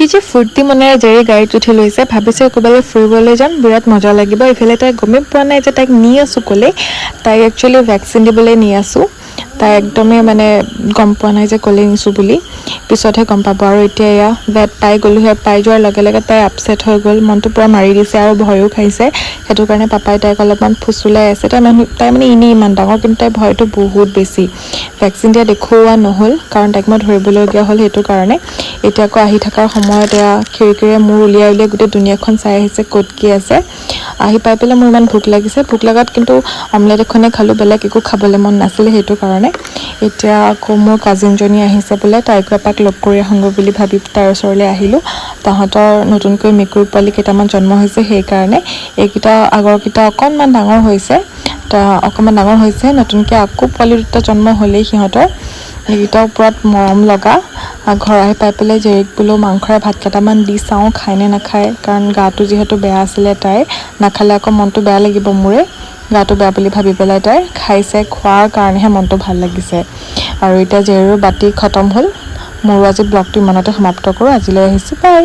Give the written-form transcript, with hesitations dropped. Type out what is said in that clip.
কি যে ফূৰ্তি মনেৰে জেৰি গাড়ীত উঠি লৈছে, ভাবিছে ক'ৰবালৈ ফুৰিবলৈ যাম, বিৰাট মজা লাগিব। ইফালে তাই গমেই পোৱা নাই যে তাইক নি আছোঁ ক'লে। তাইক একচুৱেলি ভেকচিন দিবলৈ নি আছোঁ। তাই একদমেই মানে গম পোৱা নাই যে ক'লে নিছোঁ বুলি, পিছতহে গম পাব। আৰু এতিয়া এয়া ভেট পাই গ'লোহে, পাই যোৱাৰ লগে লগে তাই আপছেট হৈ গ'ল, মনটো পূৰা মাৰি দিছে আৰু ভয়ো খাইছে। সেইটো কাৰণে পাপাই তাইক অলপমান ফুচুলাই আছে। তাই মানে এনেই ইমান ডাঙৰ, কিন্তু তাইৰ ভয়টো বহুত বেছি। ভেকচিন দিয়া দেখুওৱা নহ'ল, কাৰণ তাইক মই ধৰিবলগীয়া হ'ল সেইটো কাৰণে। এতিয়া আকৌ আহি থকাৰ সময়ত এয়া খিৰিকীৰে মূৰ উলিয়াই উলিয়াই গোটেই দুুনীয়াখন চাই আহিছে ক'ত কি আছে। আহি পাই পেলাই মোৰ ইমান ভোক লাগিছে, ভোক লগাত কিন্তু অমলেট এখনে খালোঁ, বেলেগ একো খাবলৈ মন নাছিলে সেইটো কাৰণে। এতিয়া আকৌ মোৰ কাজিনজনী আহিছে বোলে, তাইকো এপাক লগ কৰি আহোঁগৈ বুলি ভাবি তাইৰ ওচৰলৈ আহিলোঁ। তাহাঁতৰ নতুনকৈ মেকুৰী পোৱালি কেইটামান জন্ম হৈছে, সেইকাৰণে এইকেইটা আগৰকেইটা অকণমান ডাঙৰ হৈছে, নতুনকৈ আকৌ পোৱালি দুটা জন্ম হ'লেই সিহঁতৰ। এইকেইটাও পূৰাত মৰম লগা। ঘৰ আহি পাই পেলাই জেৰিক বোলো মাংসৰে ভাত কেইটামান দি চাওঁ খায়নে নাখায়, কাৰণ গাটো যিহেতু বেয়া আছিলে তাইৰ, নাখালে আকৌ মনটো বেয়া লাগিব মোৰে। গাটো বেয়া বুলি ভাবি পেলাই তাই খাইছে, খোৱাৰ কাৰণেহে মনটো ভাল লাগিছে। আৰু এতিয়া জেৰিৰো বাতি খতম হ'ল। মোৰো আজি ব্লগটো ইমানতে সমাপ্ত কৰোঁ। আজিলৈ আহিছোঁ, বাই।